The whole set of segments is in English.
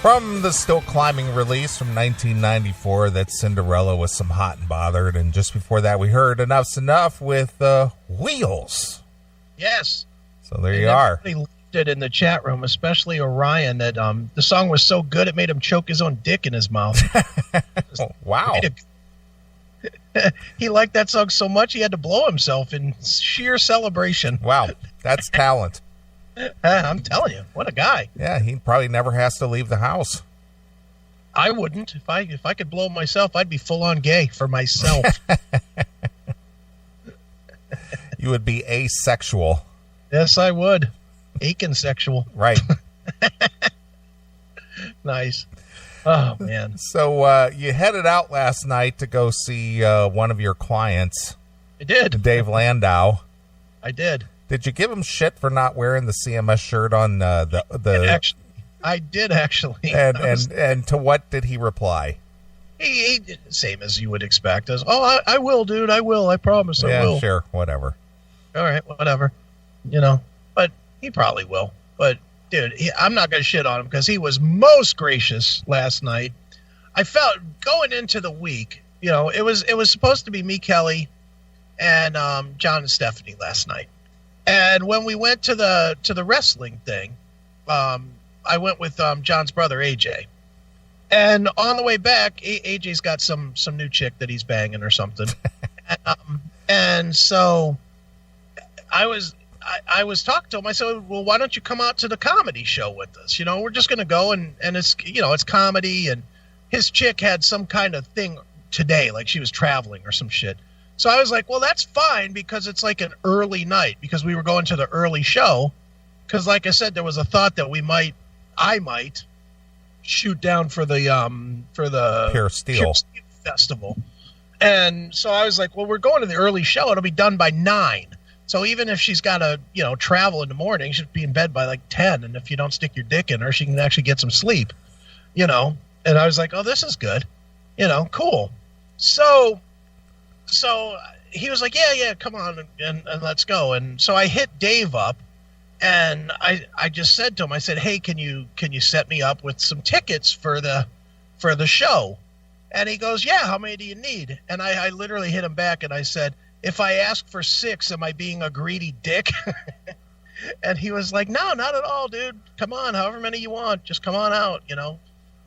From the Still Climbing release from 1994, that's Cinderella with some Hot and Bothered. And just before that, we heard Enough's Enough with Wheels. Yes. So there you are. Everybody loved it in the chat room, especially Orion, that the song was so good it made him choke his own dick in his mouth. Wow. He liked that song so much he had to blow himself in sheer celebration. Wow, that's talent. I'm telling you, what a guy. Yeah, he probably never has to leave the house. I wouldn't. If I could blow myself, I'd be full on gay for myself. You would be asexual. Yes, I would. Aiken-sexual. Right. Nice. Oh, man. So you headed out last night to go see one of your clients. I did. Dave Landau. I did. Did you give him shit for not wearing the CMS shirt on I did actually. And to what did he reply? He same as you would expect. As I will, dude. I will. I promise. I will. Yeah, sure. Whatever. All right, whatever. But he probably will. But dude, I'm not gonna shit on him because he was most gracious last night. I felt going into the week. It was supposed to be me, Kelly, and John and Stephanie last night. And when we went to the wrestling thing, I went with John's brother AJ. And on the way back, AJ's got some new chick that he's banging or something. And so I was talking to him. I said, well, why don't you come out to the comedy show with us? We're just going to go and it's, it's comedy. And his chick had some kind of thing today, like she was traveling or some shit. So I was like, well, that's fine because it's like an early night because we were going to the early show. Because like I said, there was a thought that I might shoot down for the Pure Steel Festival. And so I was like, well, we're going to the early show. It'll be done by 9. So even if she's got to, travel in the morning, she'll be in bed by like 10. And if you don't stick your dick in her, she can actually get some sleep, And I was like, oh, this is good. Cool. So he was like, yeah, come on and let's go. And so I hit Dave up and I just said to him, I said, hey, can you set me up with some tickets for the show? And he goes, yeah, how many do you need? And I literally hit him back and I said, if I ask for 6, am I being a greedy dick? And he was like, no, not at all, dude. Come on, however many you want. Just come on out,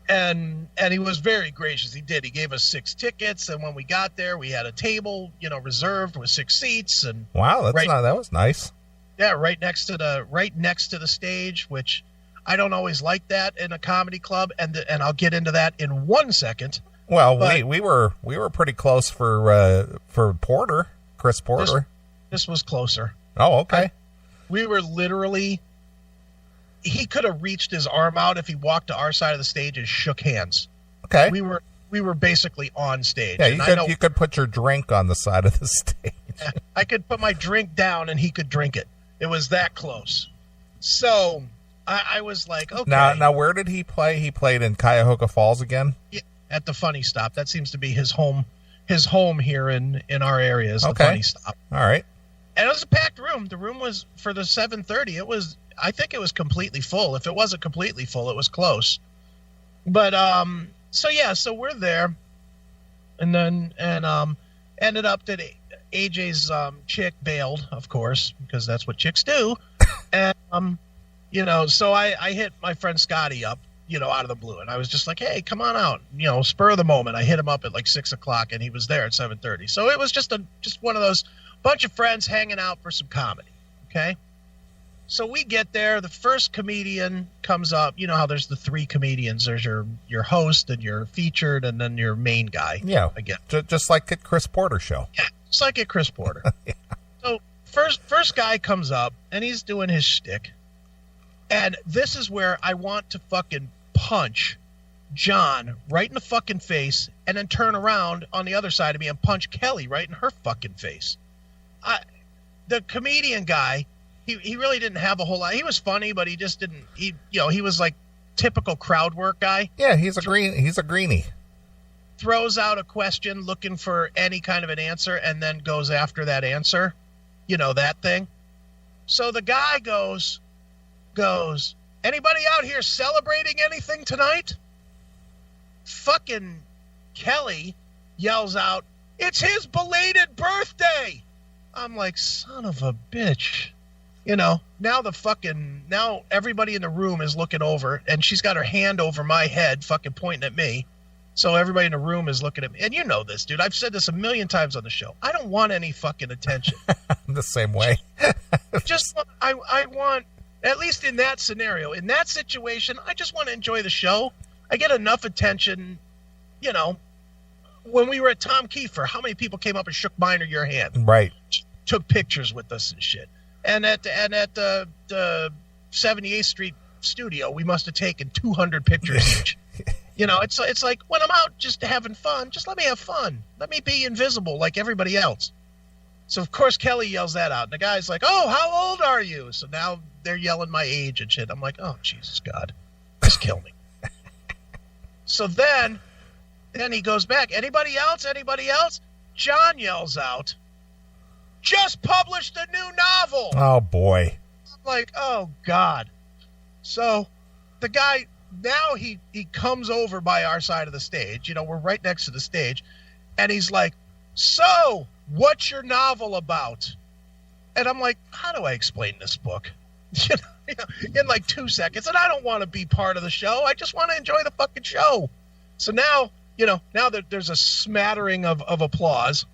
And he was very gracious. He did. He gave us 6 tickets, and when we got there, we had a table, reserved with 6 seats. And wow, that was nice. Yeah, right next to the stage, which I don't always like that in a comedy club, and I'll get into that in 1 second. Well, we were pretty close for Porter, Chris Porter. This was closer. Oh, okay. We were literally. He could have reached his arm out if he walked to our side of the stage and shook hands. Okay. We were basically on stage. Yeah, you could put your drink on the side of the stage. I could put my drink down and he could drink it. It was that close. So I was like, okay. Now where did he play? He played in Cuyahoga Falls again? Yeah, at the Funny Stop. That seems to be his home here in our area is the Okay. Funny Stop. All right. And it was a packed room. The room was for the 7:30. I think it was completely full. If it wasn't completely full, it was close. But so we're there, and then ended up that AJ's chick bailed, of course, because that's what chicks do. And so I hit my friend Scotty up, out of the blue, and I was just like, hey, come on out, spur of the moment. I hit him up at like 6:00, and he was there at 7:30. So it was just one of those bunch of friends hanging out for some comedy. Okay. So we get there. The first comedian comes up. You know how there's the 3 comedians. There's your host and your featured and then your main guy. Yeah. Again. Just like at Chris Porter show. Yeah. Just like at Chris Porter. Yeah. So first guy comes up and he's doing his shtick. And this is where I want to fucking punch John right in the fucking face and then turn around on the other side of me and punch Kelly right in her fucking face. The comedian guy, He really didn't have a whole lot. He was funny, but he just didn't. He was like typical crowd work guy. Yeah, he's a greenie. Throws out a question looking for any kind of an answer, and then goes after that answer. That thing. So the guy goes, Anybody out here celebrating anything tonight? Fucking Kelly yells out, it's his belated birthday. I'm like, son of a bitch. You know, now everybody in the room is looking over, and she's got her hand over my head fucking pointing at me. So everybody in the room is looking at me. And you know this, dude. I've said this a million times on the show. I don't want any fucking attention. I'm the same way. I want, at least in that scenario, in that situation, I just want to enjoy the show. I get enough attention, you know. When we were at Tom Kiefer, how many people came up and shook mine or your hand? Right. Took pictures with us and shit. And at the 78th Street studio, we must have taken 200 pictures each. You know, it's like when I'm out just having fun, just let me have fun. Let me be invisible like everybody else. So, of course, Kelly yells that out. And the guy's like, oh, how old are you? So now they're yelling my age and shit. I'm like, oh, Jesus, God. Just kill me. So then he goes back. Anybody else? Anybody else? John yells out, just published a new novel. Oh, boy. I'm like, oh, God. So the guy, now he comes over by our side of the stage. You know, we're right next to the stage. And he's like, so what's your novel about? And I'm like, how do I explain this book? You know, in like 2 seconds. And I don't want to be part of the show. I just want to enjoy the fucking show. So now, you know, now that there's a smattering of applause.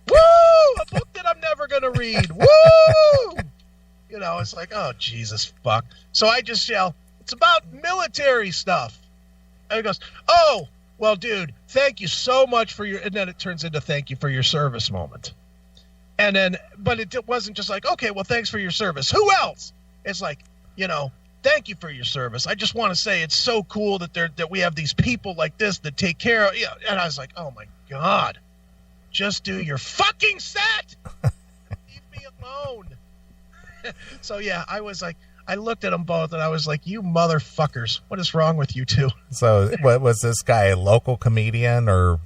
Woo! A book that I'm never going to read. Woo! You know, it's like, oh, Jesus, fuck. So I just yell, it's about military stuff. And he goes, oh, well, dude, thank you so much for your, and then it turns into thank you for your service moment. And then, but it wasn't just like, okay, well, thanks for your service. Who else? It's like, you know, thank you for your service. I just want to say it's so cool that we have these people like this that take care of, yeah. And I was like, oh my God, just do your fucking set. Leave me alone. So yeah, I was like, I looked at them both and I was like, you motherfuckers, what is wrong with you two? So what was this guy, a local comedian or?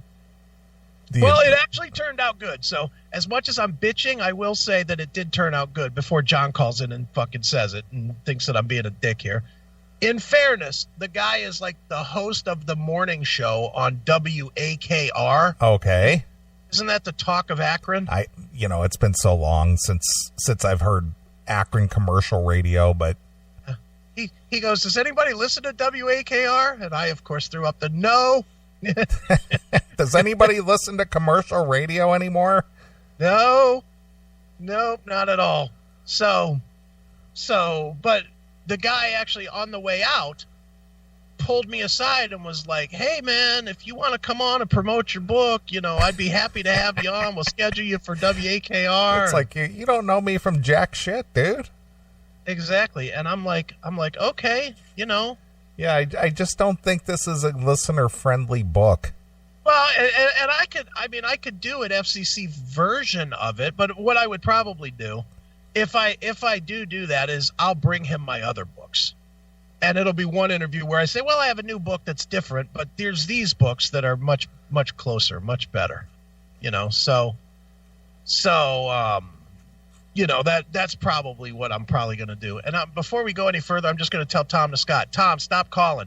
Well, it actually turned out good. So as much as I'm bitching, I will say that it did turn out good before John calls in and fucking says it and thinks that I'm being a dick here. In fairness, the guy is like the host of the morning show on WAKR. Okay. Isn't that the talk of Akron? It's been so long since I've heard Akron commercial radio, but he goes, does anybody listen to WAKR? And I, of course, threw up the no. Does anybody listen to commercial radio anymore? No, not at all. So, but the guy actually on the way out pulled me aside and was like, hey man, if you want to come on and promote your book, you know, I'd be happy to have you on. We'll schedule you for WAKR. It's like, you don't know me from jack shit, dude. Exactly. And I'm like, okay, you know. Yeah, I just don't think this is a listener-friendly book. Well, and I could do an FCC version of it, but what I would probably do, if I do that, is I'll bring him my other books. And it'll be one interview where I say, well, I have a new book that's different, but there's these books that are much, much closer, much better. You know, so you know, that's probably what I'm probably going to do. And before we go any further, I'm just going to tell Tom to Scott, Tom, stop calling.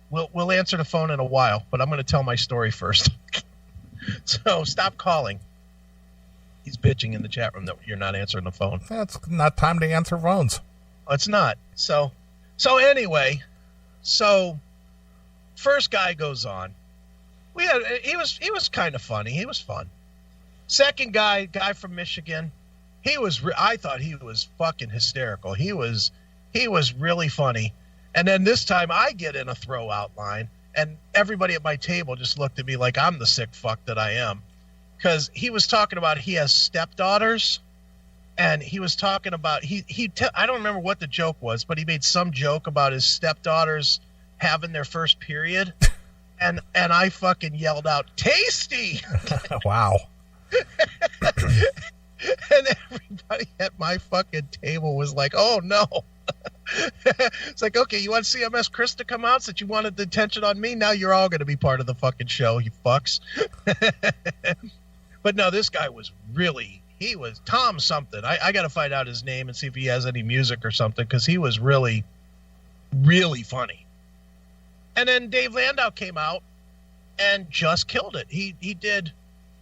We'll answer the phone in a while, but I'm going to tell my story first. So stop calling. He's bitching in the chat room that you're not answering the phone. It's not time to answer phones. It's not. So anyway, first guy goes on. He was kind of funny. He was fun. Second guy from Michigan. I thought he was fucking hysterical. He was really funny. And then this time I get in a throw-out line, and everybody at my table just looked at me like I'm the sick fuck that I am. Because he was talking about he has stepdaughters, and he was talking about I don't remember what the joke was, but he made some joke about his stepdaughters having their first period, and I fucking yelled out, "Tasty!" Wow. And everybody at my fucking table was like, oh, no. It's like, okay, you want CMS Chris to come out since you wanted the attention on me? Now you're all going to be part of the fucking show, you fucks. But no, this guy was he was Tom something. I got to find out his name and see if he has any music or something, because he was really really funny. And then Dave Landau came out and just killed it. He did,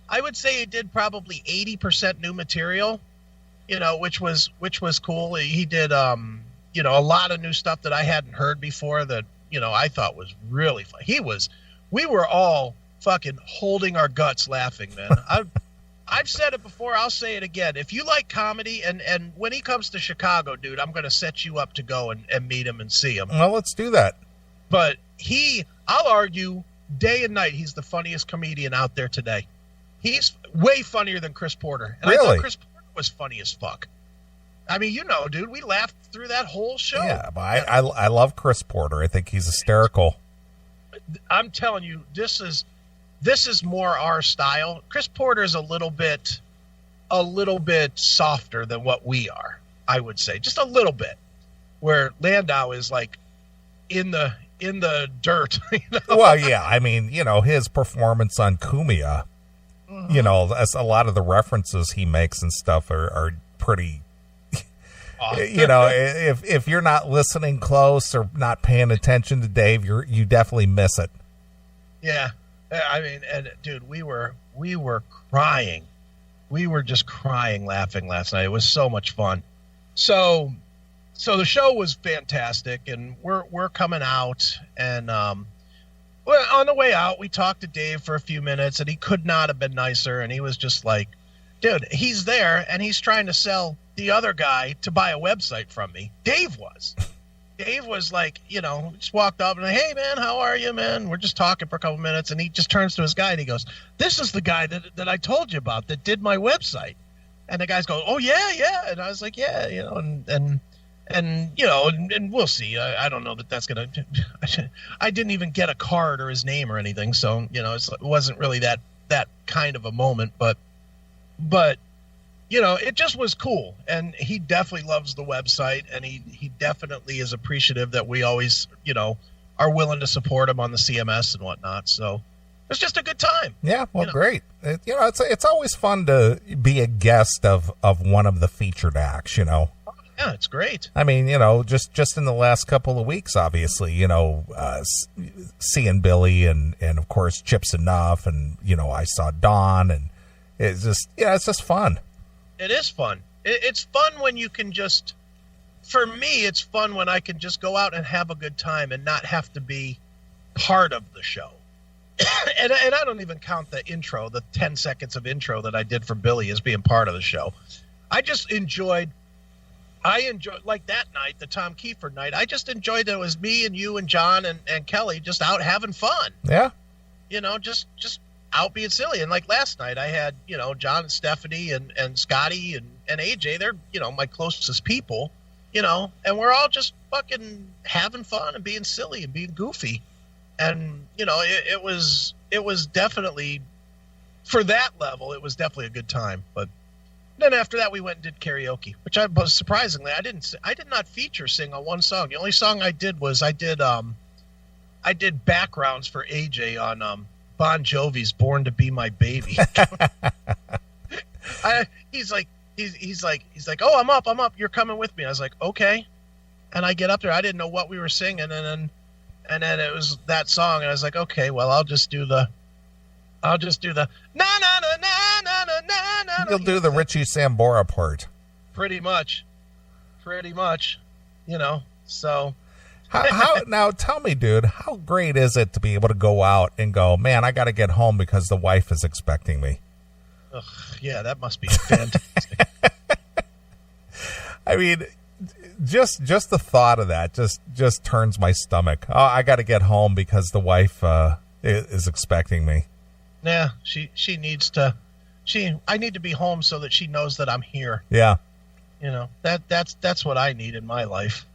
I would say he did probably 80% new material, which was cool. He did, a lot of new stuff that I hadn't heard before that, I thought was really fun. We were all fucking holding our guts laughing, man. I've said it before. I'll say it again. If you like comedy, and when he comes to Chicago, dude, I'm going to set you up to go and meet him and see him. Well, let's do that. But I'll argue day and night, he's the funniest comedian out there today. He's way funnier than Chris Porter. And really? I thought Chris Porter was funny as fuck. I mean, dude, we laughed through that whole show. Yeah, but I love Chris Porter. I think he's hysterical. I'm telling you, this is more our style. Chris Porter is a little bit softer than what we are, I would say. Just a little bit. Where Landau is like in the dirt. Well, yeah. I mean, his performance on Kumia, as a lot of the references he makes and stuff are pretty, if you're not listening close or not paying attention to Dave, you definitely miss it. Yeah. I mean, and dude, we were crying. We were just crying, laughing last night. It was so much fun. So the show was fantastic, and we're coming out, and on the way out, we talked to Dave for a few minutes, and he could not have been nicer. And he was just like, dude, he's there, and he's trying to sell the other guy to buy a website from me. Dave was like, just walked up and like, hey, man, how are you, man? We're just talking for a couple minutes. And he just turns to his guy and he goes, this is the guy that I told you about that did my website. And the guy's going, oh, yeah. And I was like, yeah, and we'll see. I don't know that's going to – I didn't even get a card or his name or anything. So, it wasn't really that kind of a moment. But it just was cool. And he definitely loves the website, and he definitely is appreciative that we always, are willing to support him on the CMS and whatnot. So it's just a good time. Yeah, well, great. It's always fun to be a guest of one of the featured acts, Yeah, it's great. I mean, just in the last couple of weeks, obviously, seeing Billy and of course Chips Enough, and, I saw Dawn, and it's just fun. It is fun. It's fun when you can just, for me, it's fun when I can just go out and have a good time and not have to be part of the show. and I don't even count the intro, the 10 seconds of intro that I did for Billy as being part of the show. I enjoyed like that night, the Tom Kiefer night. I just enjoyed that it was me and you and John and Kelly just out having fun. Yeah. Just out being silly. And like last night I had, John and Stephanie and Scotty and AJ, they're, my closest people, and we're all just fucking having fun and being silly and being goofy. And, it was definitely, for that level, it was definitely a good time. But then after that, we went and did karaoke, which I was surprisingly, I did not feature sing on one song. The only song I did was I did backgrounds for AJ on, Bon Jovi's "Born to Be My Baby." He's like, oh, I'm up. You're coming with me. I was like, okay. And I get up there. I didn't know what we were singing, and then it was that song, and I was like, okay, well, I'll just do the na na na na na na na. You'll do the Richie Sambora part. Pretty much. So. How now? Tell me, dude, how great is it to be able to go out and go, man, I got to get home because the wife is expecting me? Ugh, yeah, that must be fantastic. I mean, just the thought of that just turns my stomach. Oh, I got to get home because the wife is expecting me. Yeah, she needs to. I need to be home so that she knows that I'm here. Yeah, that's what I need in my life.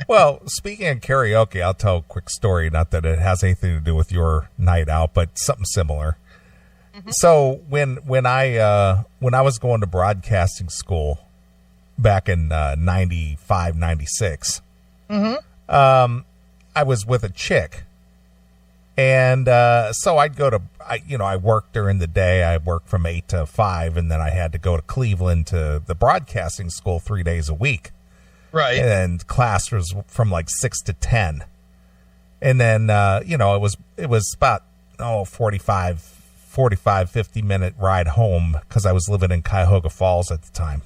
Well, speaking of karaoke, I'll tell a quick story. Not that it has anything to do with your night out, but something similar. Mm-hmm. So when I was going to broadcasting school back in 95, 96, mm-hmm. I was with a chick, and so I'd go to I worked during the day. I worked from 8 to 5, and then I had to go to Cleveland to the broadcasting school 3 days a week. Right. And class was from like 6 to 10. And then, it was about, 45, 50-minute ride home because I was living in Cuyahoga Falls at the time.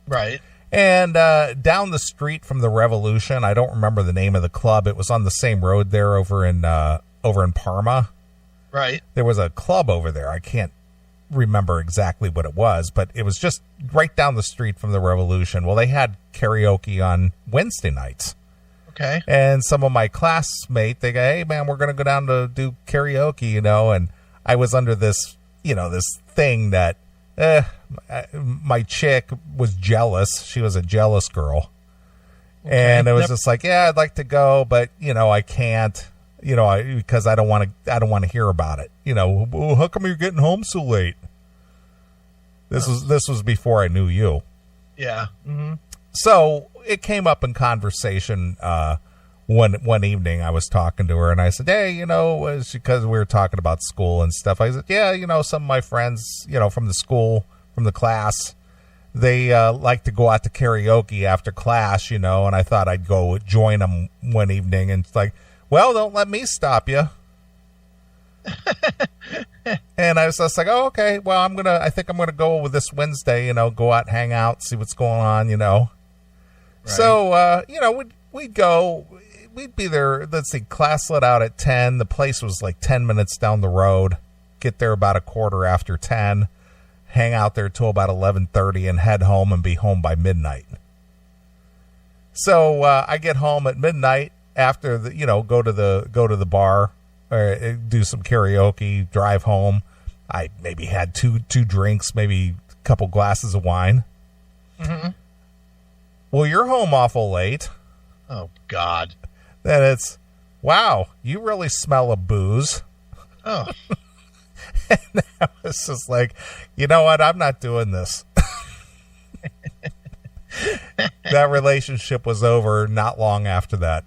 Right. And down the street from the Revolution, I don't remember the name of the club. It was on the same road there over in Parma. Right. There was a club over there. I can't remember exactly what it was, but it was just right down the street from the Revolution. Well, they had karaoke on Wednesday nights. Okay. And some of my classmates, they go, hey, man, we're going to go down to do karaoke, and I was under this, this thing that my chick was jealous. She was a jealous girl. Okay. And it was just like, yeah, I'd like to go, but, I can't, because I don't want to hear about it. Well, how come you're getting home so late? This was before I knew you. Yeah. Mm-hmm. So it came up in conversation one evening. I was talking to her, and I said, hey, because we were talking about school and stuff. I said, yeah, some of my friends, from the school, from the class, they like to go out to karaoke after class, and I thought I'd go join them one evening. And it's like, well, don't let me stop you. And I was just like, oh, okay, well, I think I'm going to go with this Wednesday, go out, hang out, see what's going on, Right. So, we'd go, we'd be there. Let's see, class let out at 10. The place was like 10 minutes down the road. Get there about a quarter after 10, hang out there till about 11:30 and head home and be home by midnight. So, I get home at midnight after go to the bar, or do some karaoke, drive home. I maybe had two drinks, maybe a couple glasses of wine. Mm-hmm. Well, you're home awful late. Oh, God. Then it's, wow, you really smell of booze. Oh. And I was just like, you know what? I'm not doing this. That relationship was over not long after that.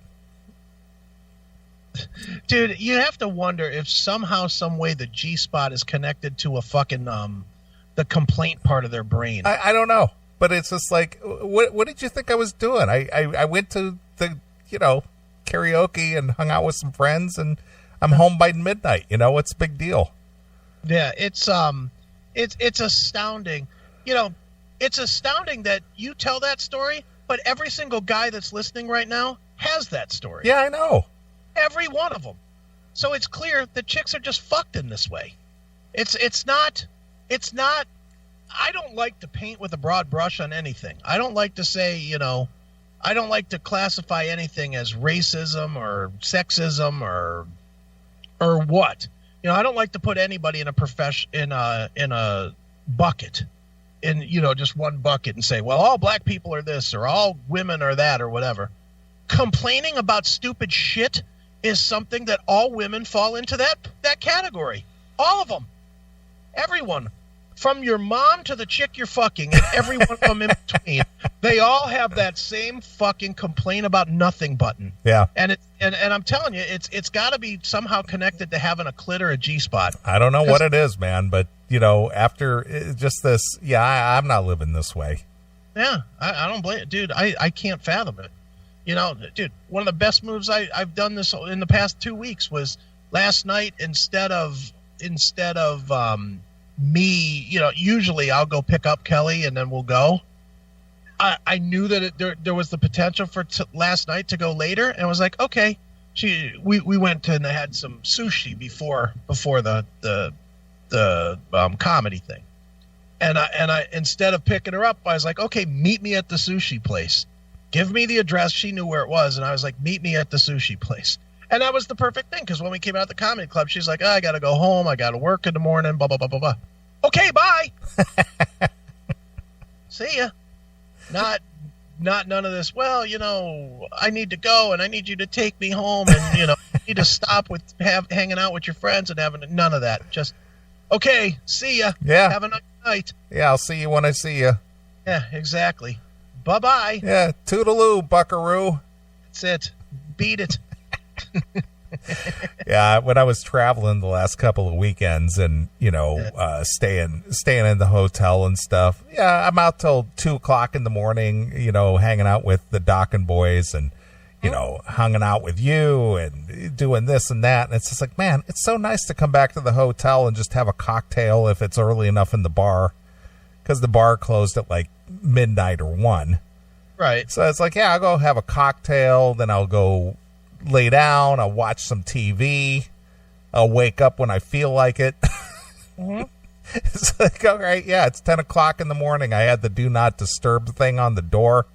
Dude, you have to wonder if somehow, some way, the G-spot is connected to a fucking the complaint part of their brain. I don't know, but it's just like, what did you think I was doing? I went to the karaoke and hung out with some friends, and I'm home by midnight. What's the big deal? Yeah, it's astounding. It's astounding that you tell that story, but every single guy that's listening right now has that story. Yeah, I know. Every one of them. So it's clear that chicks are just fucked in this way. It's not, I don't like to paint with a broad brush on anything. I don't like to say, I don't like to classify anything as racism or sexism or what. I don't like to put anybody in a bucket, in just one bucket, and say, well, all black people are this or all women are that or whatever. Complaining about stupid shit is something that all women fall into that category. All of them. Everyone. From your mom to the chick you're fucking and every one of them in between. They all have that same fucking complain about nothing button. Yeah. And I'm telling you, it's got to be somehow connected to having a clit or a G-spot. I don't know what it is, man, but, after just this, I'm not living this way. Yeah, I don't blame it. Dude, I can't fathom it. Dude, one of the best moves I've done this in the past 2 weeks was last night. Instead of me, usually I'll go pick up Kelly and then we'll go. I knew that there was the potential for last night to go later, and was like, okay. We went and had some sushi before the comedy thing, and I instead of picking her up, I was like, okay, meet me at the sushi place. Give me the address. She knew where it was, and I was like, meet me at the sushi place. And that was the perfect thing, because when we came out of the comedy club, she's like, I got to go home. I got to work in the morning, blah, blah, blah, blah, blah. Okay, bye. See ya. Not none of this, well, I need to go, and I need you to take me home, and, I need to stop with hanging out with your friends and having none of that. Just, okay, see ya. Yeah. Have a nice night. Yeah, I'll see you when I see you. Yeah, exactly. Bye-bye. Yeah, toodaloo, buckaroo. That's it. Beat it. Yeah, when I was traveling the last couple of weekends and, staying in the hotel and stuff, yeah, I'm out till 2:00 in the morning, hanging out with the Dockin' boys and, hanging out with you and doing this and that. And it's just like, man, it's so nice to come back to the hotel and just have a cocktail if it's early enough in the bar, because the bar closed at like midnight or 1. Right. So it's like, yeah, I'll go have a cocktail, then I'll go lay down, I'll watch some TV, I'll wake up when I feel like it. Mm-hmm. It's like, all right, yeah, it's 10:00 in the morning. I had the do not disturb thing on the door.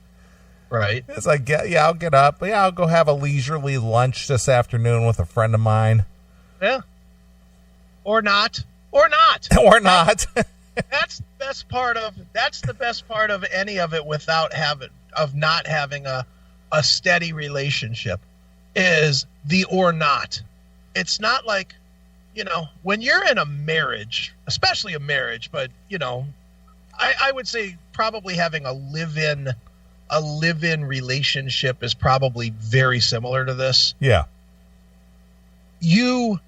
Right. It's like, yeah, I'll get up. Yeah, I'll go have a leisurely lunch this afternoon with a friend of mine. Yeah. Or not. Or not. Or not. That's the best part of any of it not having a steady relationship is the or not. It's not like, when you're in a marriage, especially a marriage, but I would say probably having a live-in relationship is probably very similar to this. Yeah. You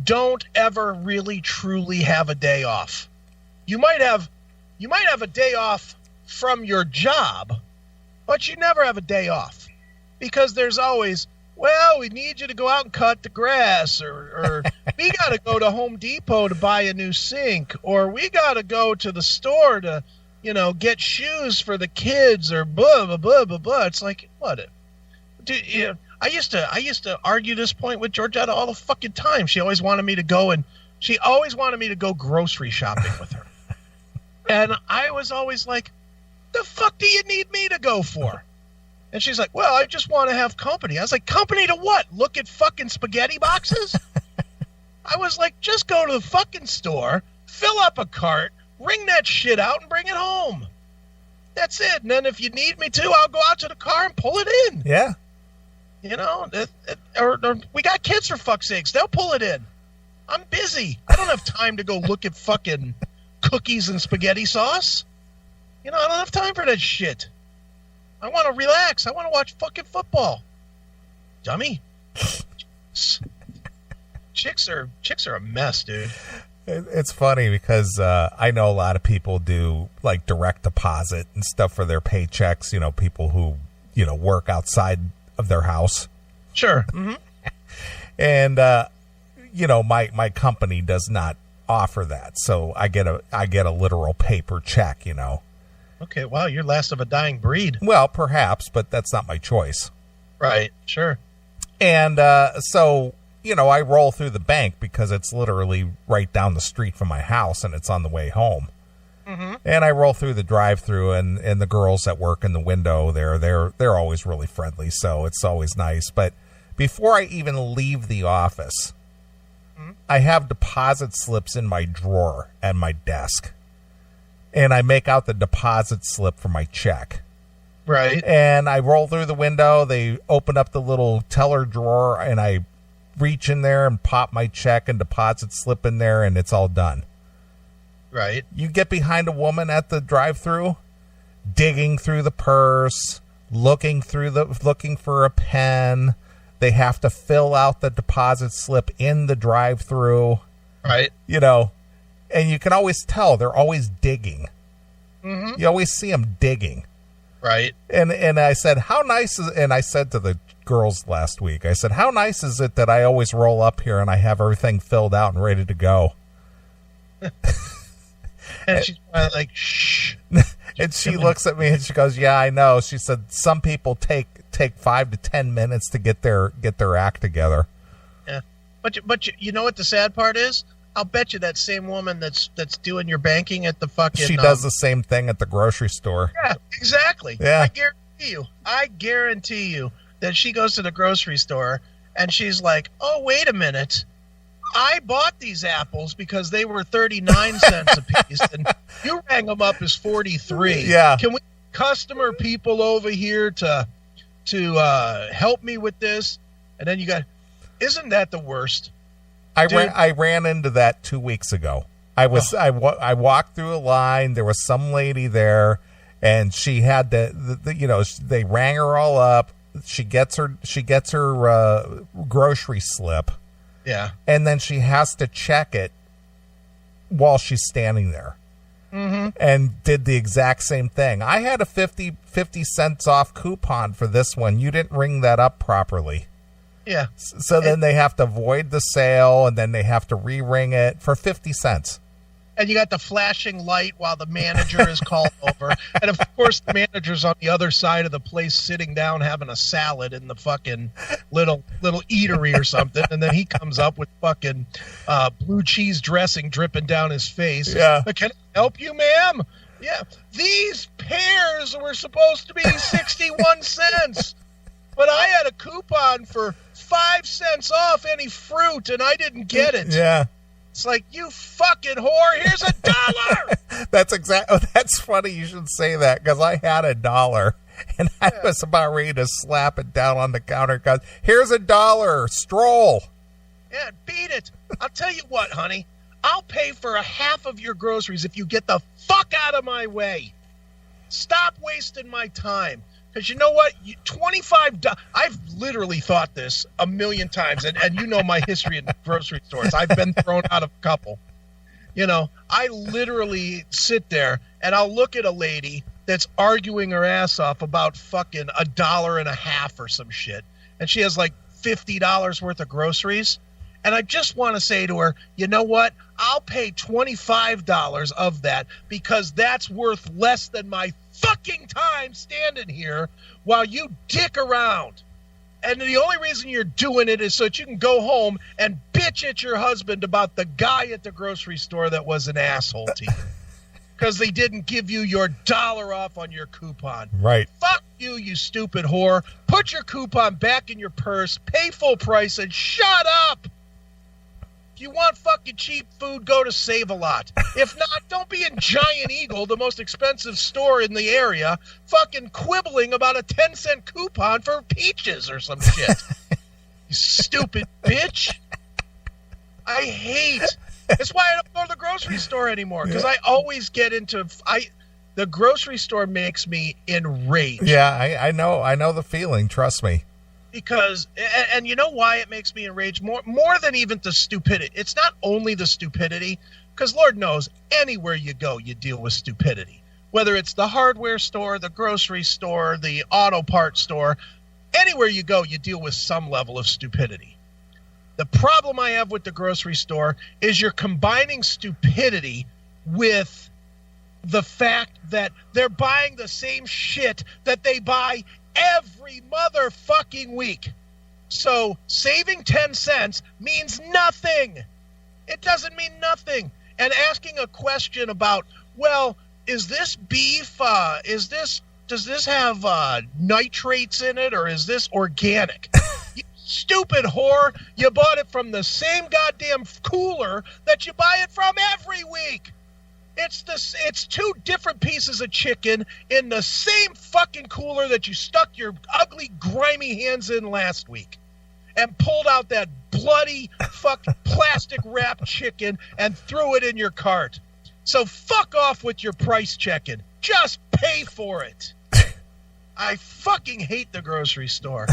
don't ever really truly have a day off. You might have a day off from your job, but you never have a day off, because there's always, well, we need you to go out and cut the grass, or we got to go to Home Depot to buy a new sink, or we got to go to the store to, get shoes for the kids, or blah, blah, blah, blah, blah. It's like, what? Dude, I used to argue this point with Georgetta all the fucking time. She always wanted me to go grocery shopping with her. And I was always like, the fuck do you need me to go for? And she's like, well, I just want to have company. I was like, company to what? Look at fucking spaghetti boxes? I was like, just go to the fucking store, fill up a cart, wring that shit out and bring it home. That's it. And then if you need me to, I'll go out to the car and pull it in. Yeah. Or we got kids, for fuck's sakes. They'll pull it in. I'm busy. I don't have time to go look at fucking cookies and spaghetti sauce. I don't have time for that shit. I want to relax. I want to watch fucking football. Dummy. Chicks are a mess, dude. It's funny because I know a lot of people do like direct deposit and stuff for their paychecks, people who, work outside of their house. Sure. Mm-hmm. And, my company does not offer that. So I get a literal paper check, Okay, wow, you're last of a dying breed. Well, perhaps, but that's not my choice. Right, sure. And so, I roll through the bank because it's literally right down the street from my house and it's on the way home. Mm-hmm. And I roll through the drive-through, and the girls that work in the window they're always really friendly, so it's always nice. But before I even leave the office, I have deposit slips in my drawer at my desk. And I make out the deposit slip for my check. Right. And I roll through the window. They open up the little teller drawer, and I reach in there and pop my check and deposit slip in there, and it's all done. Right. You get behind a woman at the drive-thru, digging through the purse, looking for a pen. They have to fill out the deposit slip in the drive-thru. Right. And you can always tell they're always digging. Mm-hmm. You always see them digging. Right. And I said, how nice is, and I said to the girls last week, I said, how nice is it that I always roll up here and I have everything filled out and ready to go? And she's like, shh. And she looks at me and she goes, yeah, I know. She said, some people take 5 to 10 minutes to get their act together. Yeah. But you know what the sad part is? I'll bet you that same woman that's doing your banking at the fucking... She does the same thing at the grocery store. Yeah, exactly. Yeah. I guarantee you that she goes to the grocery store and she's like, oh, wait a minute. I bought these apples because they were 39 cents a piece, and you rang them up as 43. Yeah. Can we customer people over here to help me with this? And then isn't that the worst? I ran into that 2 weeks ago. I walked through a line. There was some lady there, and she had they rang her all up, she gets her grocery slip. Yeah. And then she has to check it while she's standing there. Mm-hmm. And did the exact same thing. I had a 50 cents off coupon for this one. You didn't ring that up properly. Yeah. So then they have to void the sale, and then they have to re-ring it for 50 cents. And you got the flashing light while the manager is called over. And, of course, the manager's on the other side of the place sitting down having a salad in the fucking little eatery or something. And then he comes up with fucking blue cheese dressing dripping down his face. Yeah. Can I help you, ma'am? Yeah. These pears were supposed to be 61 cents. But I had a coupon for 5 cents off any fruit, and I didn't get it. Yeah. It's like, you fucking whore, here's $1. That's funny you should say that, because I had $1 and I was about ready to slap it down on the counter because here's $1, stroll. Yeah, beat it. I'll tell you what, honey, I'll pay for a half of your groceries if you get the fuck out of my way. Stop wasting my time. Because you know what? $25. I've literally thought this a million times, and you know my history in grocery stores. I've been thrown out of a couple. You know, I literally sit there, and I'll look at a lady that's arguing her ass off about fucking $1.50 or some shit, and she has like $50 worth of groceries. And I just want to say to her, you know what? I'll pay $25 of that because that's worth less than my fucking time standing here while you dick around. And the only reason you're doing it is so that you can go home and bitch at your husband about the guy at the grocery store that was an asshole to you. Because they didn't give you your $1 off on your coupon. Right. Fuck you, you stupid whore. Put your coupon back in your purse, pay full price, and shut up. If you want fucking cheap food, go to Save-A-Lot. If not, don't be in Giant Eagle, the most expensive store in the area, fucking quibbling about a 10-cent coupon for peaches or some shit. You stupid bitch. I hate. That's why I don't go to the grocery store anymore, because I always get into the grocery store makes me enraged. Yeah, I know the feeling, trust me. Because, and you know why it makes me enraged more than even the stupidity. It's not only the stupidity, because Lord knows, anywhere you go, you deal with stupidity. Whether it's the hardware store, the grocery store, the auto parts store, anywhere you go, you deal with some level of stupidity. The problem I have with the grocery store is you're combining stupidity with the fact that they're buying the same shit that they buy every motherfucking week. So saving 10 cents means nothing. It doesn't mean nothing. And asking a question about, well, is this beef, does this have nitrates in it, or is this organic? You stupid whore. You bought it from the same goddamn cooler that you buy it from every week. It's two different pieces of chicken in the same fucking cooler that you stuck your ugly, grimy hands in last week and pulled out that bloody fucking plastic wrapped chicken and threw it in your cart. So fuck off with your price checking. Just pay for it. I fucking hate the grocery store.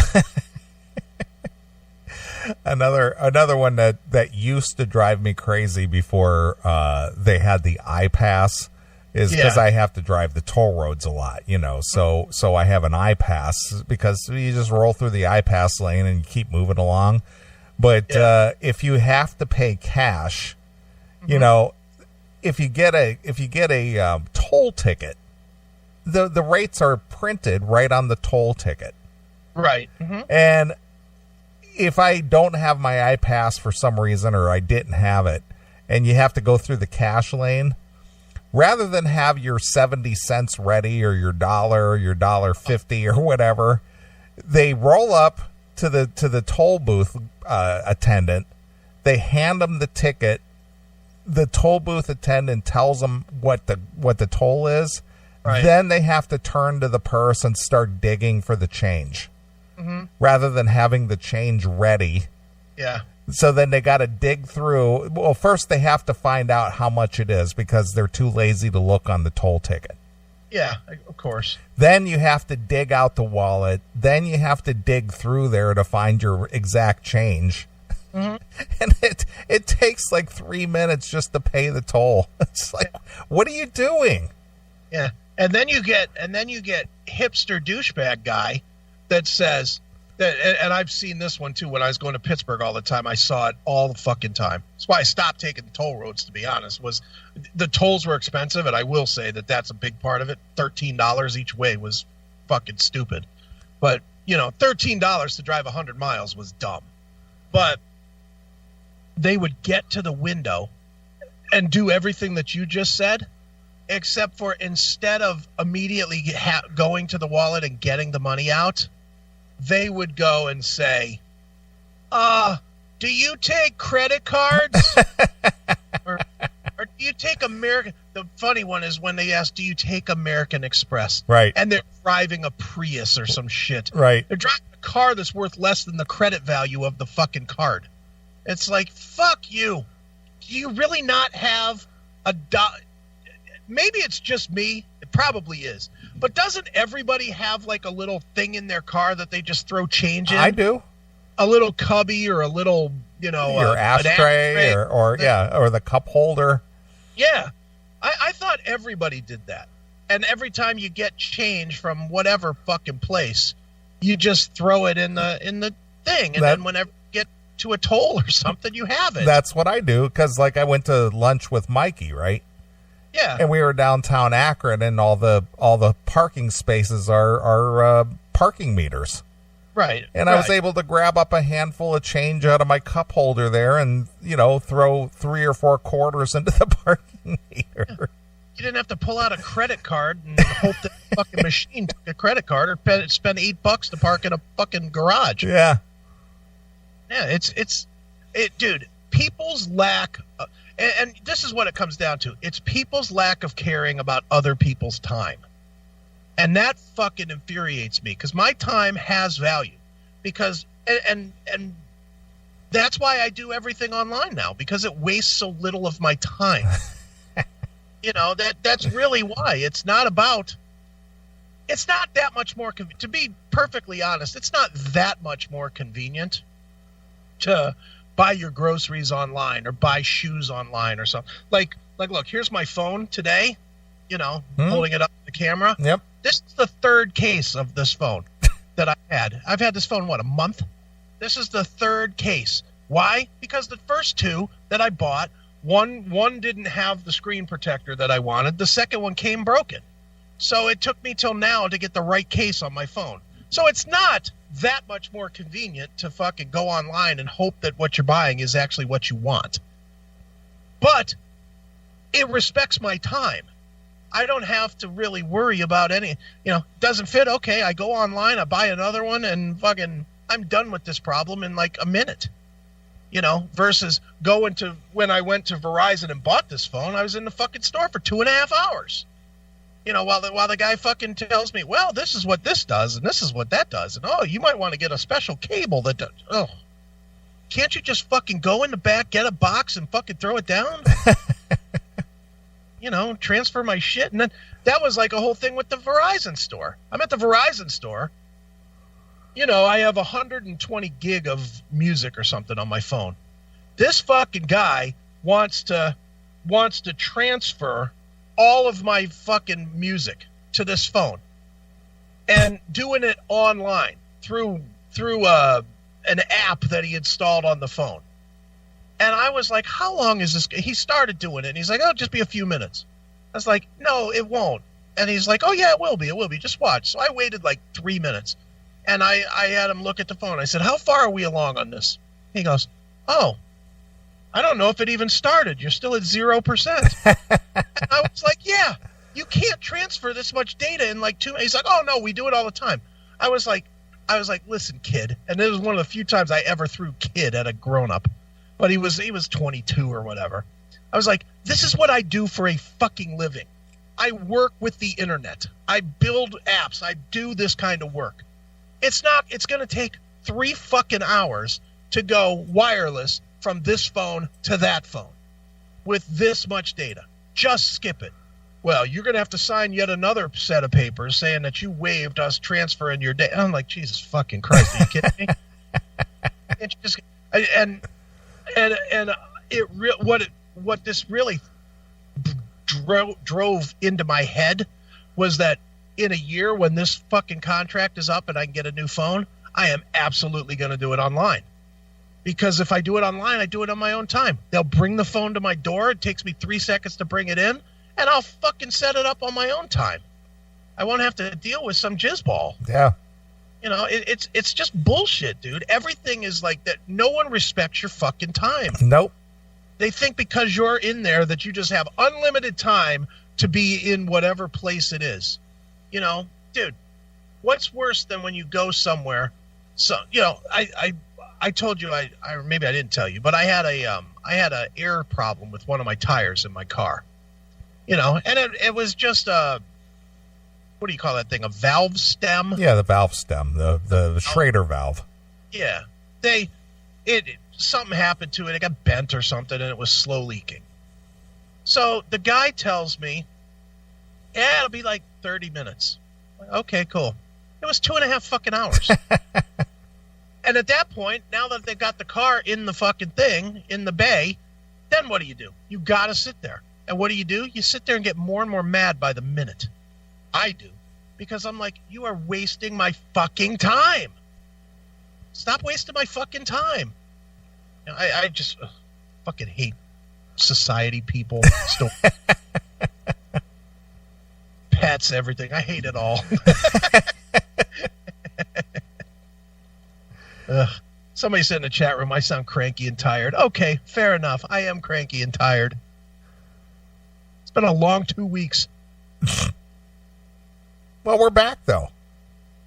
Another one that used to drive me crazy before they had the iPass is because I have to drive the toll roads a lot, you know. So I have an iPass because you just roll through the iPass lane and you keep moving along. But if you have to pay cash, you know, if you get a toll ticket, the rates are printed right on the toll ticket. Right. Mm-hmm. And if I don't have my iPass for some reason, or I didn't have it, and you have to go through the cash lane, rather than have your 70 cents ready, or your $1, or your $1.50 or whatever, they roll up to the toll booth attendant. They hand them the ticket. The toll booth attendant tells them what the toll is. Right. Then they have to turn to the purse and start digging for the change. Mm-hmm. Rather than having the change ready. Yeah. So then they got to dig through. Well, first they have to find out how much it is because they're too lazy to look on the toll ticket. Yeah, of course. Then you have to dig out the wallet. Then you have to dig through there to find your exact change. Mm-hmm. And it takes like 3 minutes just to pay the toll. It's like, what are you doing? Yeah. And then you get hipster douchebag guy that says that, and I've seen this one too when I was going to Pittsburgh all the time. I saw it all the fucking time. That's why I stopped taking the toll roads, to be honest. Was the tolls were expensive, and I will say that that's a big part of it. $13 each way was fucking stupid. But, $13 to drive 100 miles was dumb. But they would get to the window and do everything that you just said, except for instead of immediately going to the wallet and getting the money out, they would go and say, do you take credit cards? or do you take American? The funny one is when they ask, do you take American Express? Right. And they're driving a Prius or some shit. Right. They're driving a car that's worth less than the credit value of the fucking card. It's like, fuck you. Do you really not have a Maybe it's just me. It probably is. But doesn't everybody have like a little thing in their car that they just throw change in? I do. A little cubby or a little, your ashtray or the cup holder. Yeah. I thought everybody did that. And every time you get change from whatever fucking place, you just throw it in the thing. And then whenever you get to a toll or something, you have it. That's what I do, because like I went to lunch with Mikey, right? Yeah. And we were downtown Akron, and all the parking spaces are parking meters. Right. And I was able to grab up a handful of change out of my cup holder there and, throw 3 or 4 quarters into the parking meter. Yeah. You didn't have to pull out a credit card and hope that the fucking machine took a credit card or spend $8 to park in a fucking garage. Yeah. Yeah, dude, people's lack and this is what it comes down to. It's people's lack of caring about other people's time. And that fucking infuriates me, because my time has value. Because and that's why I do everything online now, because it wastes so little of my time. That's really why. It's not that much more to be perfectly honest, it's not that much more convenient to buy your groceries online or buy shoes online or something. Like look, here's my phone today, holding it up to the camera. Yep. This is the 3rd case of this phone that I've had. I've had this phone, a month? This is the 3rd case. Why? Because the first 2 that I bought, one didn't have the screen protector that I wanted. The second one came broken. So it took me till now to get the right case on my phone. So it's not that much more convenient to fucking go online and hope that what you're buying is actually what you want. But it respects my time. I don't have to really worry about doesn't fit. Okay, I go online, I buy another one, and fucking I'm done with this problem in like a minute. Versus when I went to Verizon and bought this phone, I was in the fucking store for 2.5 hours. While the guy fucking tells me, well, this is what this does, and this is what that does, and you might want to get a special cable that does. Oh, can't you just fucking go in the back, get a box, and fucking throw it down? Transfer my shit. And then that was like a whole thing with the Verizon store. I'm at the Verizon store. I have 120 gig of music or something on my phone. This fucking guy wants to transfer all of my fucking music to this phone, and doing it online through an app that he installed on the phone. And I was like, how long is this? He started doing it, and he's like, oh, just be a few minutes. I was like, no, it won't. And he's like, oh, yeah, it will be. Just watch. So I waited like 3 minutes, and I had him look at the phone. I said, how far are we along on this? He goes, oh, I don't know if it even started. You're still at 0%. And I was like, yeah, you can't transfer this much data in like 2 minutes. He's like, oh, no, we do it all the time. I was like, listen, kid. And this was one of the few times I ever threw kid at a grown-up. But he was 22 or whatever. I was like, this is what I do for a fucking living. I work with the internet. I build apps. I do this kind of work. It's going to take 3 fucking hours to go wireless from this phone to that phone with this much data. Just skip it. well, you're going to have to sign yet another set of papers saying that you waived us transferring your day. I'm like, Jesus fucking Christ, are you kidding me? It's just, and what this really drove into my head was that in a year when this fucking contract is up and I can get a new phone, I am absolutely going to do it online. Because if I do it online, I do it on my own time. They'll bring the phone to my door. It takes me 3 seconds to bring it in, and I'll fucking set it up on my own time. I won't have to deal with some jizzball. Yeah. You know, it's just bullshit, dude. Everything is like that. No one respects your fucking time. Nope. They think because you're in there that you just have unlimited time to be in whatever place it is. You know, dude, what's worse than when you go somewhere? So, you know, I told you, I maybe I didn't tell you, but I had a air problem with one of my tires in my car. You know, and it was just what do you call that thing? A valve stem? Yeah, the valve stem, the Schrader valve. Yeah. Something happened to it. It got bent or something, and it was slow leaking. So the guy tells me, yeah, it'll be like 30 minutes. Okay, cool. It was 2.5 fucking hours. And at that point, now that they got the car in the fucking thing, in the bay, then what do? You got to sit there. And what do? You sit there and get more and more mad by the minute. I do. Because I'm like, you are wasting my fucking time. Stop wasting my fucking time. I just fucking hate society people. Still pets, everything. I hate it all. Somebody said in the chat room, I sound cranky and tired. Okay, fair enough. I am cranky and tired. It's been a long 2 weeks. Well, we're back, though.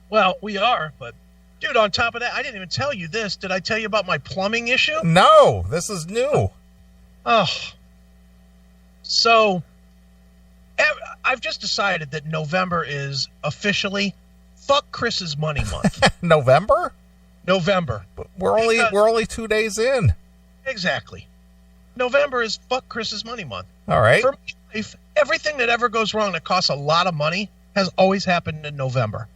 Well, we are, but dude, on top of that, I didn't even tell you this. Did I tell you about my plumbing issue? No, this is new. Oh. So, I've just decided that November is officially fuck Chris's money month. November? November. But we're only 2 days in. Exactly. November is fuck Chris's money month. All right. For my life, everything that ever goes wrong that costs a lot of money has always happened in November.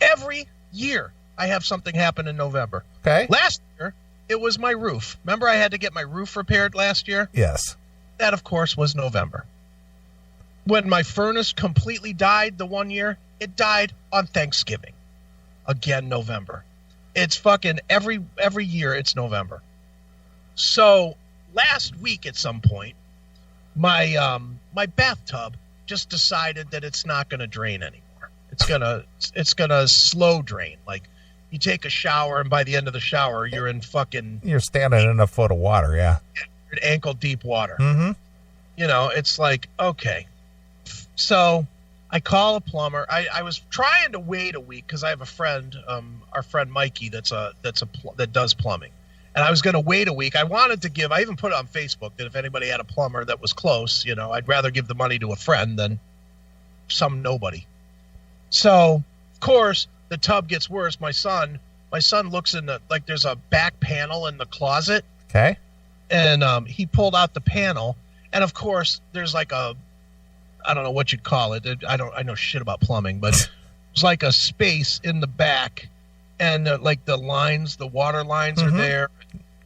Every year I have something happen in November. Okay. Last year, it was my roof. Remember I had to get my roof repaired last year? Yes. That, of course, was November. When my furnace completely died the one year, it died on Thanksgiving. Again, November. It's fucking every year it's November. So last week at some point, my bathtub just decided that it's not going to drain anymore. It's gonna slow drain. Like you take a shower and by the end of the shower you're standing in a foot of water. Yeah, ankle deep water. Mm-hmm. You know, it's like okay. So I call a plumber. I was trying to wait a week because I have a friend, our friend Mikey, that does plumbing, and I was going to wait a week. I even put it on Facebook that if anybody had a plumber that was close, you know, I'd rather give the money to a friend than some nobody. So of course the tub gets worse. My son looks in there's a back panel in the closet. Okay. And he pulled out the panel, and of course there's like I don't know what you'd call it. I know shit about plumbing, but it's like a space in the back, and like the water lines are there,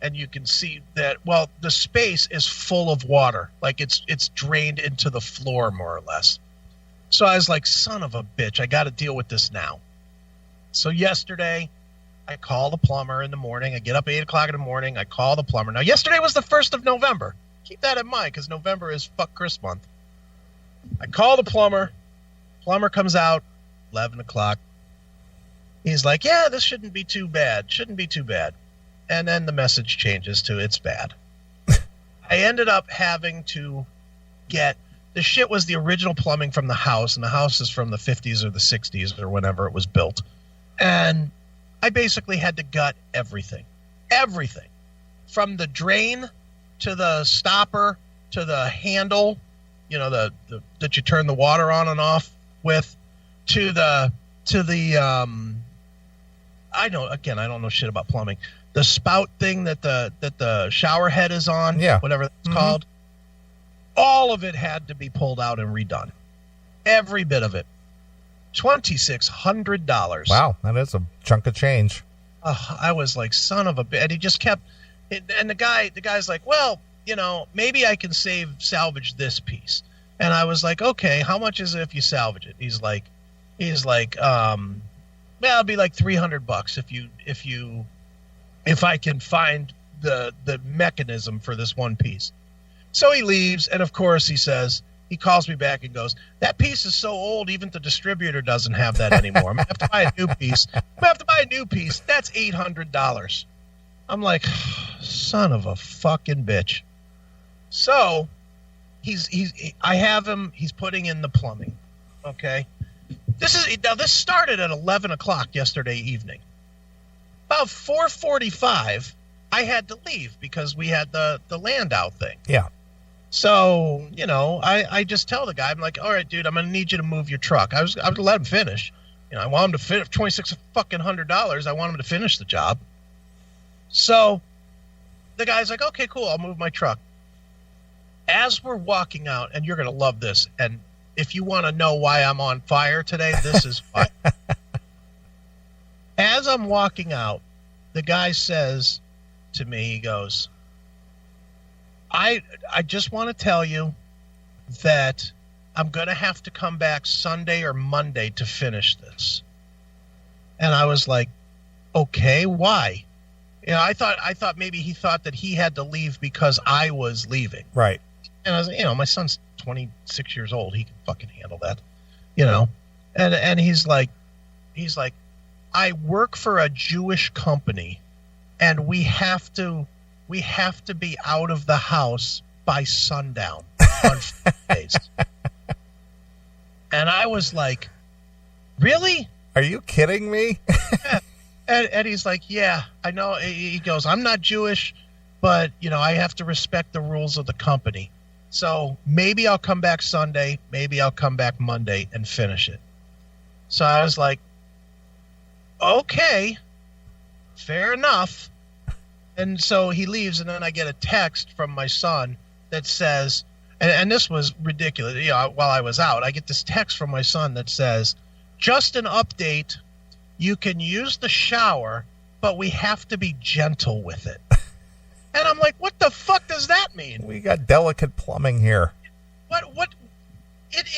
and you can see that. Well, the space is full of water, like it's drained into the floor more or less. So I was like, son of a bitch, I got to deal with this now. So yesterday, I call the plumber in the morning. I get up 8 o'clock in the morning. I call the plumber. Now, yesterday was the 1st of November. Keep that in mind because November is fuck Chris month. I call the plumber. Plumber comes out 11 o'clock. He's like, yeah, this shouldn't be too bad. And then the message changes to it's bad. I ended up having to get the shit was the original plumbing from the house, and the house is from the 50s or the 60s or whenever it was built. And I basically had to gut everything. Everything. From the drain to the stopper to the handle, you know, the that you turn the water on and off with, to the I don't know shit about plumbing. The spout thing that the shower head is on, yeah, whatever that's called. All of it had to be pulled out and redone. Every bit of it. $2,600. Wow, that is a chunk of change. I was like, son of a bitch. And he just kept, and the guy's like, well, maybe I can salvage this piece. And I was like, okay, how much is it if you salvage it? He's like, well, it'll be like $300 if I can find the mechanism for this one piece. So he leaves, and of course he calls me back and goes, that piece is so old, even the distributor doesn't have that anymore. I'm going to have to buy a new piece. That's $800. I'm like, son of a fucking bitch. So I have him, he's putting in the plumbing. Okay. This started at 11 o'clock yesterday evening. About 4:45, I had to leave because we had the Landau thing. Yeah. So, I just tell the guy, I'm like, all right, dude, I'm going to need you to move your truck. I was going to let him finish. I want him to finish $2,600. I want him to finish the job. So the guy's like, okay, cool. I'll move my truck. As we're walking out, and you're going to love this, and if you want to know why I'm on fire today, this is why. As I'm walking out, the guy says to me, he goes, I just want to tell you that I'm going to have to come back Sunday or Monday to finish this. And I was like, okay, why? I thought maybe he thought that he had to leave because I was leaving. Right. And I was like, my son's 26 years old. He can fucking handle that, and he's like, I work for a Jewish company and we have to be out of the house by sundown on Fridays. And I was like, really? Are you kidding me? Yeah. And he's like, yeah, I know. He goes, I'm not Jewish, but, I have to respect the rules of the company. So maybe I'll come back Sunday, maybe I'll come back Monday and finish it. So I was like, okay, fair enough. And so he leaves, and then I get a text from my son that says, and this was ridiculous, while I was out, I get this text from my son that says, just an update, you can use the shower, but we have to be gentle with it. And I'm like, what the fuck does that mean? We got delicate plumbing here. What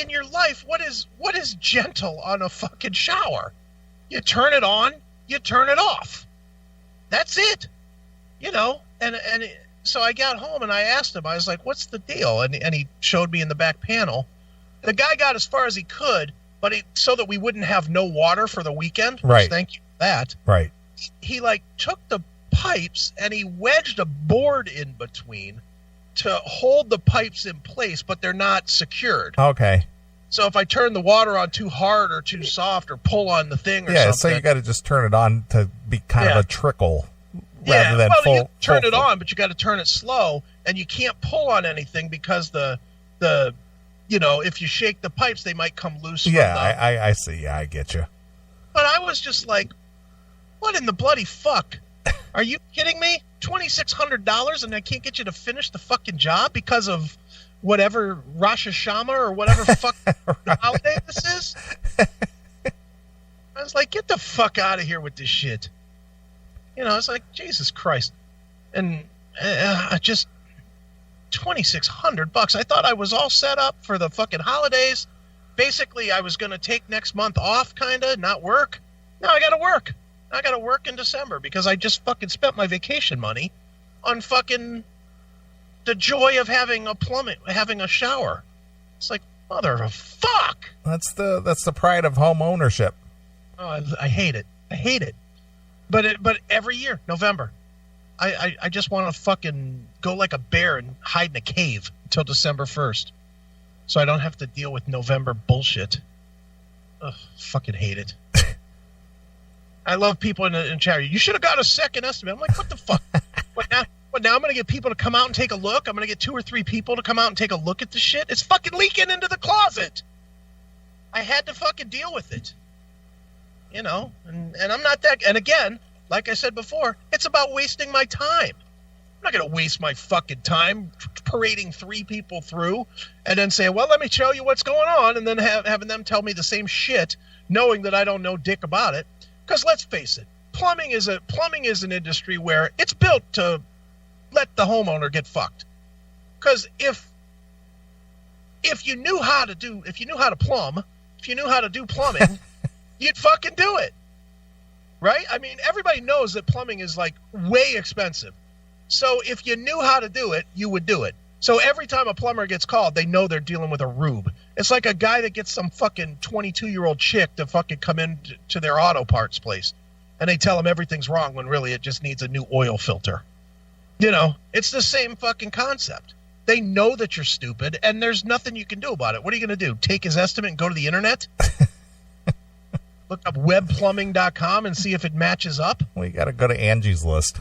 in your life, what is gentle on a fucking shower? You turn it on, you turn it off. That's it. And so I got home and I asked him, I was like, what's the deal? And he showed me in the back panel. The guy got as far as he could, but so that we wouldn't have no water for the weekend. Right. Thank you for that. Right. He took the pipes and he wedged a board in between to hold the pipes in place, but they're not secured. Okay. So if I turn the water on too hard or too soft or pull on the thing or something. Yeah, so you got to just turn it on to be kind of a trickle rather than full. You turn it on, but you got to turn it slow, and you can't pull on anything because the if you shake the pipes, they might come loose. Yeah, I see. Yeah, I get you. But I was just like, what in the bloody fuck? Are you kidding me? $2,600 and I can't get you to finish the fucking job because of whatever Rosh Hashanah or whatever fuck holiday this is? I was like, get the fuck out of here with this shit. It's like, Jesus Christ. And just $2,600. I thought I was all set up for the fucking holidays. Basically, I was going to take next month off, kind of, not work. Now I got to work. I got to work in December because I just fucking spent my vacation money on fucking the joy of having a shower. It's like, mother of fuck. That's the pride of home ownership. Oh, I hate it. I hate it. But every year, November, I just want to fucking go like a bear and hide in a cave until December 1st. So I don't have to deal with November bullshit. Ugh, fucking hate it. I love people in chat. You should have got a second estimate. I'm like, what the fuck? What now I'm going to get people to come out and take a look? I'm going to get 2 or 3 people to come out and take a look at the shit? It's fucking leaking into the closet. I had to fucking deal with it. And I'm not that. And again, like I said before, it's about wasting my time. I'm not going to waste my fucking time parading 3 people through and then say, well, let me show you what's going on, and then having them tell me the same shit, knowing that I don't know dick about it. Because let's face it, plumbing is an industry where it's built to let the homeowner get fucked. Because if you knew how to do plumbing, you'd fucking do it. Right? I mean, everybody knows that plumbing is like way expensive. So if you knew how to do it, you would do it. So every time a plumber gets called, they know they're dealing with a rube. It's like a guy that gets some fucking 22-year-old chick to fucking come in to their auto parts place, and they tell him everything's wrong when really it just needs a new oil filter. You know, it's the same fucking concept. They know that you're stupid, and there's nothing you can do about it. What are you going to do? Take his estimate and go to the internet? Look up webplumbing.com and see if it matches up? Well, you got to go to Angie's List.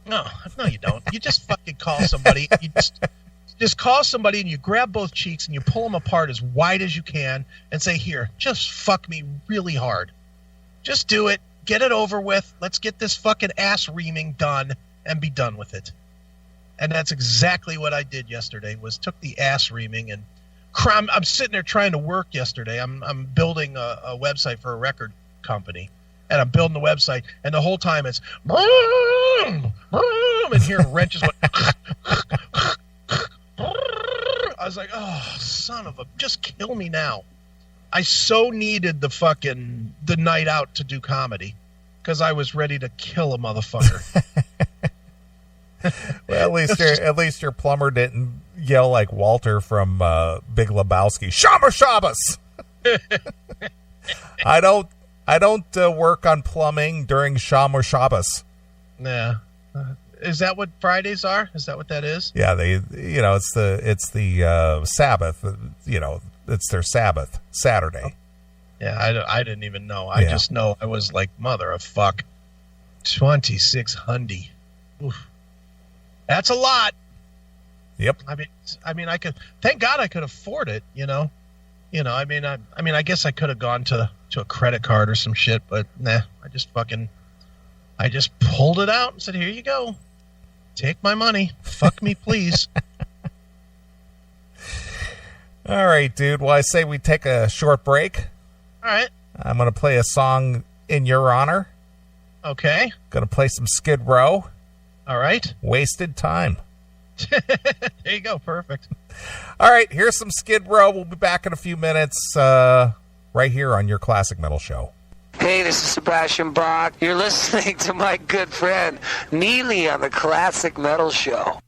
No, you don't. You just fucking call somebody. You just call somebody and you grab both cheeks and you pull them apart as wide as you can and say, here, just fuck me really hard. Just do it. Get it over with. Let's get this fucking ass reaming done and be done with it. And that's exactly what I did yesterday, was took the ass reaming and I'm sitting there trying to work yesterday. I'm building a website for a record company. And I'm building the website, and the whole time it's boom, boom, and here wrenches went. I was like, oh, son of a, just kill me now. I so needed the night out to do comedy because I was ready to kill a motherfucker. Well, at least your plumber didn't yell like Walter from Big Lebowski. Shabba Shabbos. I don't work on plumbing during Shomer Shabbos. Yeah. Is that what Fridays are? Is that what that is? Yeah, it's the Sabbath. It's their Sabbath, Saturday. Yeah, I didn't even know. I just know I was like, mother of fuck, 2,600. Oof. That's a lot. Yep. I mean, I could. Thank God I could afford it. I guess I could have gone to a credit card or some shit, but nah. I just pulled it out and said, "Here you go, take my money, fuck me, please." All right, dude. Well, I say we take a short break. All right. I'm gonna play a song in your honor. Okay. Gonna play some Skid Row. All right. Wasted Time. There you go. Perfect. All right, here's some Skid Row. We'll be back in a few minutes right here on your Classic Metal Show. Hey, this is Sebastian Bach. You're listening to my good friend Neely on the Classic Metal Show.